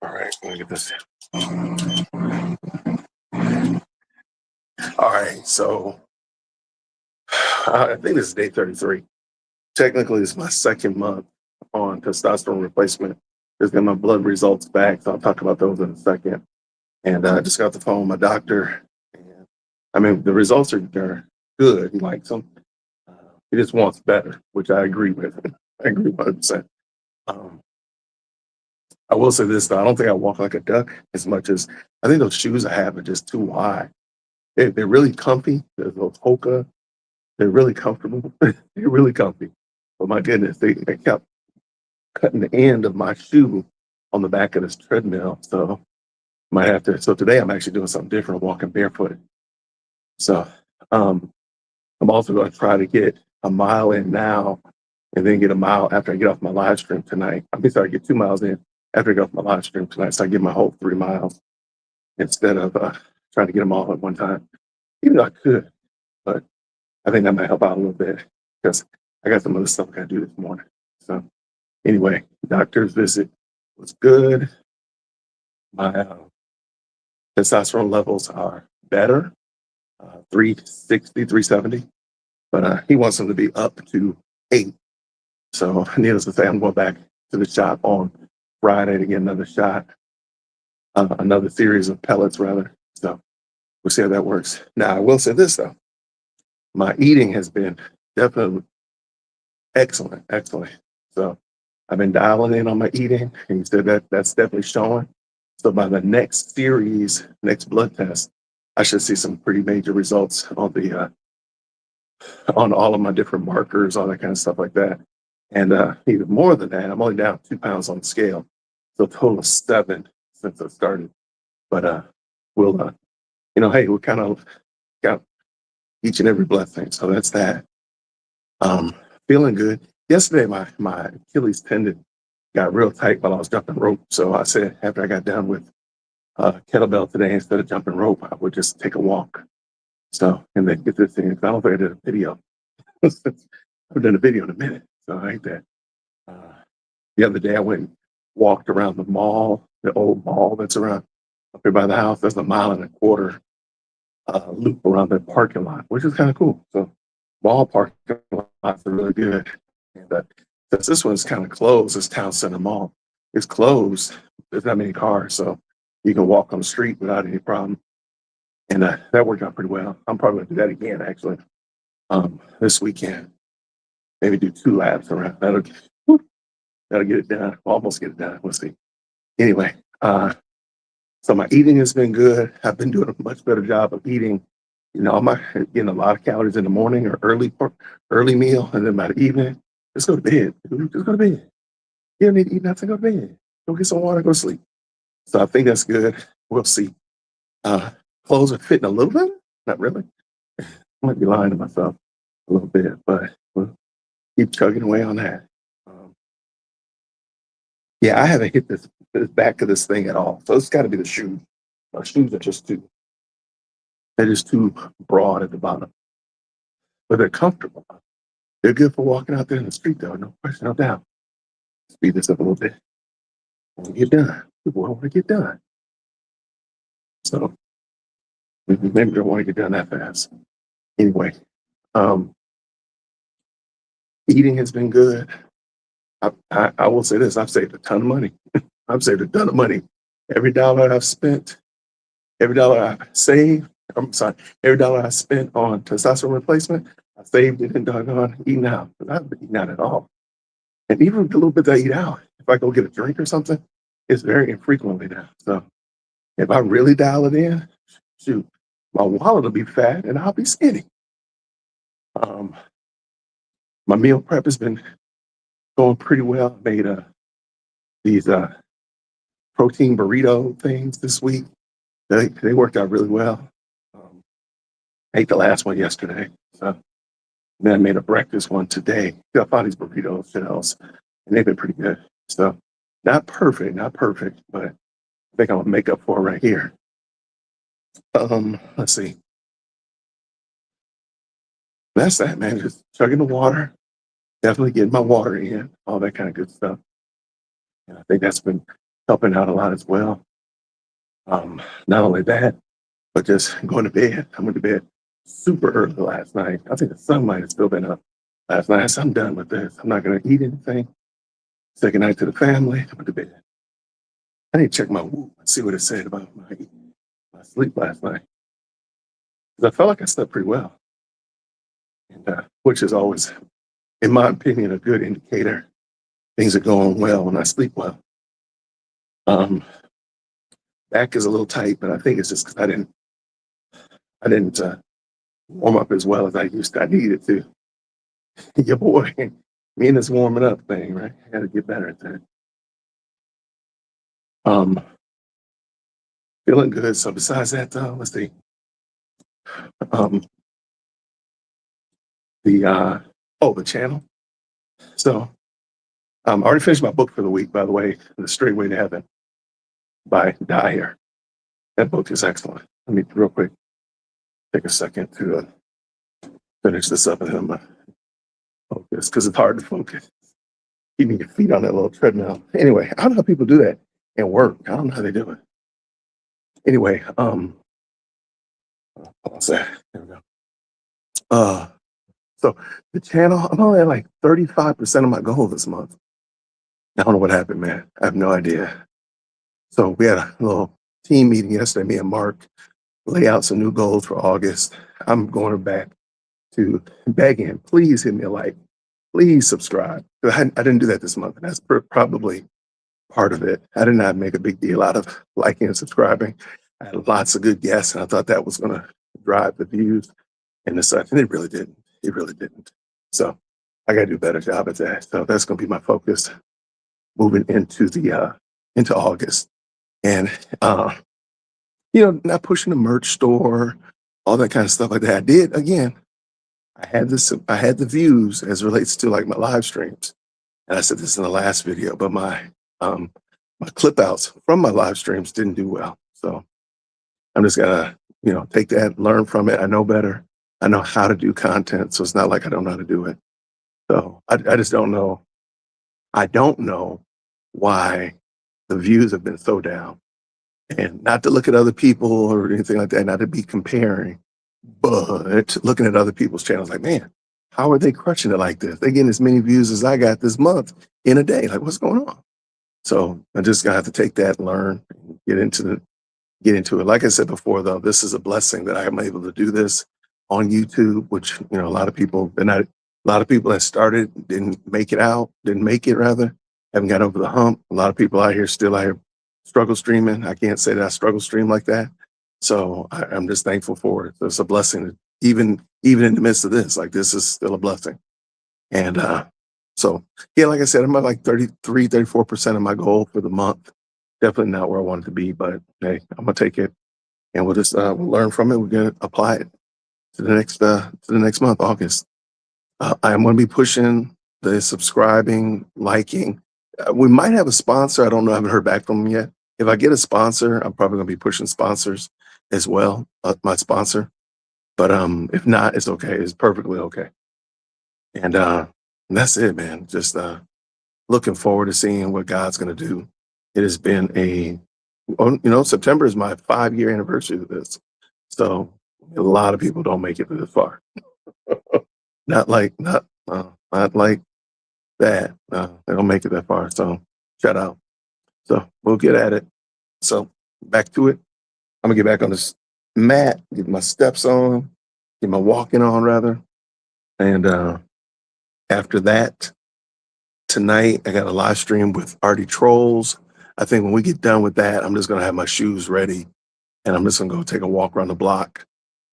All right, let me get this. All right, so I think this is day 33. Technically, it's my second month on testosterone replacement. Just got my blood results back, so I'll talk about those in a second. And I just got the phone with my doctor. And I mean, the results are good. He likes them. He just wants better, which I agree with. I agree 100%. Um, I will say this though, I don't think I walk like a duck as much as I think those shoes I have are just too wide. They're really comfy. Those Hoka, they're really comfortable. They're really comfy. But my goodness, they kept cutting the end of my shoe on the back of this treadmill. So might have to. So today I'm actually doing something different, walking barefoot. So um, I'm also going to try to get a mile in now, and then get a mile after I get off my live stream tonight. I'm sorry, get 2 miles in after I get off my live stream tonight. So I get my whole 3 miles instead of trying to get them all at one time. Even though I could, but I think that might help out a little bit because I got some other stuff I got to do this morning. So anyway, doctor's visit was good. My testosterone levels are better, 360, 370, but he wants them to be up to 8. So needless to say, I'm going back to the shop on Friday to get another shot, another series of pellets rather. So we'll see how that works. Now I will say this though, my eating has been definitely excellent, excellent. So I've been dialing in on my eating, and you said that that's definitely showing. So by the next series, next blood test, I should see some pretty major results on all of my different markers, all that kind of stuff like that. And even more than that, I'm only down 2 pounds on the scale, so a total of 7 since I started. But we'll, hey, we kind of got each and every blessing, so that's that. Feeling good. Yesterday, my Achilles tendon got real tight while I was jumping rope. So I said after I got done with kettlebell today, instead of jumping rope, I would just take a walk. So and then get this thing. I don't think I did a video. I haven't done a video in a minute, so I like that. Uh, the other day, I went and walked around the mall, the old mall that's around up here by the house. That's a mile and a quarter loop around the parking lot, which is kind of cool. So mall parking lots are really good. And since this one's kind of closed, this town center mall is closed. There's not many cars, so you can walk on the street without any problem. And that worked out pretty well. I'm probably going to do that again, actually, this weekend. Maybe do 2 laps around. That'll get it done. Almost get it done. We'll see. Anyway, so my eating has been good. I've been doing a much better job of eating. I'm not getting a lot of calories in the morning or early meal, and then by the evening, just go to bed. Just go to bed. You don't need to eat nothing. Go to bed. Go get some water. Go to sleep. So I think that's good. We'll see. Clothes are fitting a little bit. Not really. I might be lying to myself a little bit, but we'll keep chugging away on that. Yeah, I haven't hit this back of this thing at all. So it's got to be the shoes. My shoes are just too broad at the bottom, but they're comfortable. They're good for walking out there in the street, though. No question, no doubt. Speed this up a little bit. I want to get done. People want to get done. So maybe they don't want to get done that fast. Anyway, eating has been good. I will say this: I've saved a ton of money. I've saved a ton of money. Every dollar I've spent, every dollar I've saved. I'm sorry, every dollar I spent on testosterone replacement, I saved it in doggone eating out. I haven't been eating out at all. And even the little bit that I eat out, if I go get a drink or something, it's very infrequently now. So if I really dial it in, shoot, my wallet will be fat and I'll be skinny. My meal prep has been going pretty well. I made these protein burrito things this week. They worked out really well. I ate the last one yesterday. So then I made a breakfast one today. I found these burrito shells, and they've been pretty good. So not perfect, but I think I'm gonna make up for it right here. Let's see. That's that, man. Just chugging the water, definitely getting my water in, all that kind of good stuff. And I think that's been helping out a lot as well. Not only that, but just going to bed. I went to bed super early last night. I think the sun might have still been up last night. So I'm done with this. I'm not going to eat anything. Say goodnight to the family. I went to bed. I need to check my Whoop and see what it said about my sleep last night. Because I felt like I slept pretty well, and, which is always, in my opinion, a good indicator. Things are going well when I sleep well. Um, Back is a little tight, but I think it's just because I didn't warm up as well as I used to. I needed to. Your boy, me and this warming up thing, right? I got to get better at that. Um, Feeling good. So besides that, though, let's see. Um, the channel. So I already finished my book for the week, by the way, The Straight Way to Heaven by Dyer. That book is excellent. Let me real quick take a second to finish this up and then I'm gonna focus because it's hard to focus. Keeping your feet on that little treadmill. Anyway, I don't know how people do that and work. I don't know how they do it. Anyway, what's that? There we go. So the channel, I'm only at like 35% of my goal this month. I don't know what happened, man. I have no idea. So we had a little team meeting yesterday, me and Mark, lay out some new goals for August. I'm going back to begging, please hit me a like, please subscribe. I didn't do that this month, and that's probably part of it. I did not make a big deal out of liking and subscribing. I had lots of good guests, and I thought that was going to drive the views and the such, and it really didn't. It really didn't. So I got to do a better job at that. So that's going to be my focus moving into August, and not pushing the merch store, all that kind of stuff like that. I did again. I had the views as it relates to like my live streams, and I said this in the last video, but my clip outs from my live streams didn't do well. So I'm just gonna take that, learn from it. I know better. I know how to do content, so it's not like I don't know how to do it. So I just don't know. I don't know why the views have been so down. And not to look at other people or anything like that, not to be comparing, but looking at other people's channels, like, man, how are they crushing it like this? They getting as many views as I got this month in a day. Like, what's going on? So I just gonna have to take that, learn, and get into it. Like I said before, though, this is a blessing that I am able to do this on YouTube, which a lot of people a lot of people that started didn't make it rather, haven't got over the hump. A lot of people out here still out here struggle streaming. I can't say that I struggle stream like that. So I'm just thankful for it. It's a blessing, even in the midst of this. Like, this is still a blessing. And so yeah, like I said, I'm at like 34% of my goal for the month. Definitely not where I wanted to be, but hey, I'm gonna take it, and we'll just we'll learn from it. We're gonna apply it to the next month, August. I am going to be pushing the subscribing, liking. We might have a sponsor. I don't know. I haven't heard back from them yet. If I get a sponsor, I'm probably going to be pushing sponsors as well. My sponsor, but if not, it's okay. It's perfectly okay. And that's it, man. Just looking forward to seeing what God's going to do. It has been September is my 5-year anniversary of this. So a lot of people don't make it this far. Not like that. They don't make it that far. So shout out. So we'll get at it. So back to it. I'm gonna get back on this mat, get my steps on, get my walking on rather. And after that, tonight I got a live stream with Artie Trolls. I think when we get done with that, I'm just gonna have my shoes ready and I'm just gonna go take a walk around the block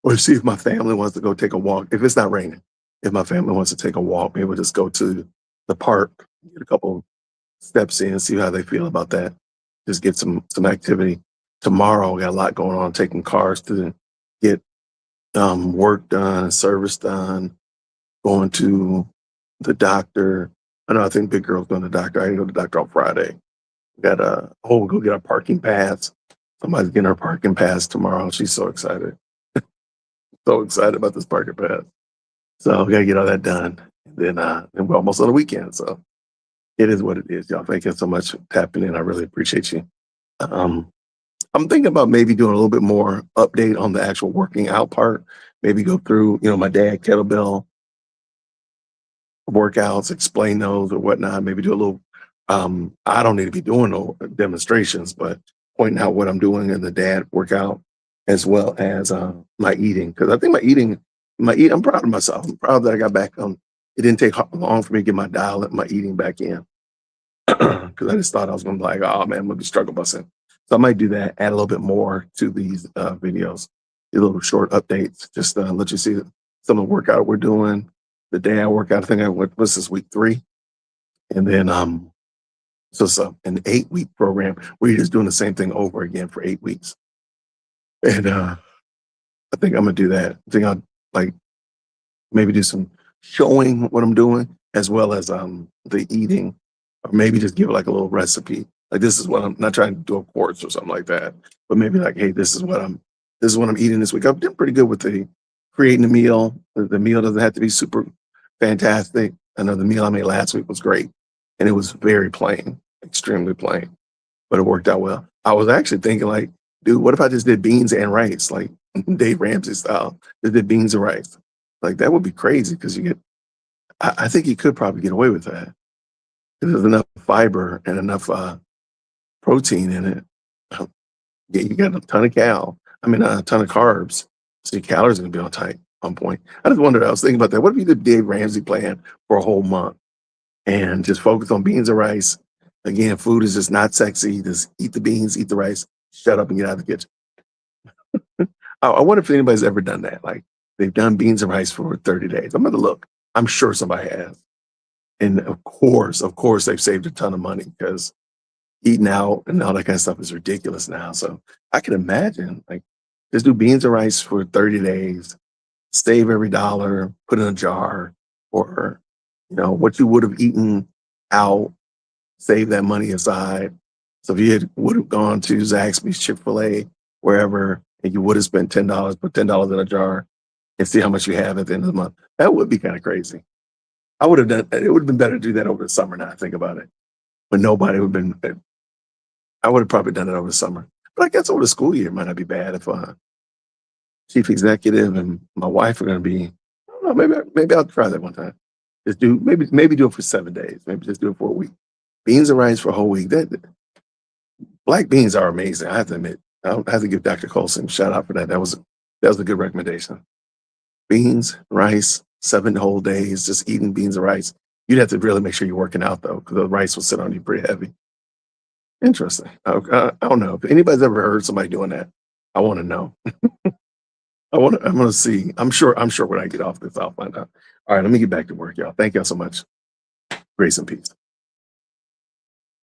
or see if my family wants to go take a walk. If it's not raining, if my family wants to take a walk, maybe we'll just go to the park, get a couple steps in, see how they feel about that. Just get some activity. Tomorrow, we got a lot going on, taking cars to get work done, service done, going to the doctor. I think Big Girl's going to the doctor. I didn't go to the doctor on Friday. We got we'll go get our parking pass. Somebody's getting our parking pass tomorrow. She's so excited. So excited about this parking pass. So we got to get all that done. And we're almost on the weekend. So it is what it is, y'all. Thank you so much for tapping in. I really appreciate you. Um, I'm thinking about maybe doing a little bit more update on the actual working out part. Maybe go through, my dad kettlebell workouts, explain those or whatnot. Maybe do a little. I don't need to be doing no demonstrations, but pointing out what I'm doing in the dad workout, as well as my eating. Because I think I'm proud of myself. I'm proud that I got back on. It didn't take long for me to get my eating back in. Because I just thought I was going to be like, oh man, I'm going to be struggle busing. So I might do that, add a little bit more to these videos, do little short updates, just let you see some of the workout we're doing. The day I work out, I think I went, what's this, week 3? And then, so it's an 8-week program where you're just doing the same thing over again for 8 weeks. And I think I'm going to do that. I think I'll like maybe do some showing what I'm doing as well as the eating, or maybe just give like a little recipe. Like this is what I'm not trying to do a course or something like that, but maybe like, hey, this is what I'm eating this week. I've done pretty good with the creating the meal. The meal doesn't have to be super fantastic. I know the meal I made last week was great, and it was very plain, extremely plain, but it worked out well. I was actually thinking like, dude, what if I just did beans and rice, like Dave Ramsey style? Just did beans and rice. Like that would be crazy because I think you could probably get away with that. There's enough fiber and enough protein in it. Yeah, you got a ton of a ton of carbs. So your calories are gonna be on point. I just wondered, I was thinking about that. What if you did Dave Ramsey plan for a whole month and just focus on beans and rice? Again, food is just not sexy. Just eat the beans, eat the rice, shut up and get out of the kitchen. I wonder if anybody's ever done that. Like they've done beans and rice for 30 days. I'm gonna look. I'm sure somebody has. And of course, they've saved a ton of money because eating out and all that kind of stuff is ridiculous now. So I can imagine like just do beans and rice for 30 days, save every dollar, put in a jar, or what you would have eaten out, save that money aside. So if you would have gone to Zaxby's, Chick-fil-A, wherever, and you would have spent $10, put $10 in a jar and see how much you have at the end of the month. That would be kind of crazy. I would have done it would have been better to do that over the summer now I think about it. But nobody would have been I would have probably done it over the summer. But I guess over the school year might not be bad if chief executive and my wife are gonna be, I don't know, maybe I'll try that one time. Just maybe do it for 7 days. Maybe just do it for a week. Beans and rice for a whole week. Black beans are amazing. I have to admit. I have to give Dr. Colson a shout out for that. That was a good recommendation. Beans, rice, 7 whole days, just eating beans and rice. You'd have to really make sure you're working out though, because the rice will sit on you pretty heavy. Interesting. I don't know if anybody's ever heard somebody doing that. I want to know. I'm going to see. I'm sure when I get off this, I'll find out. All right, let me get back to work, y'all. Thank y'all so much. Grace and peace.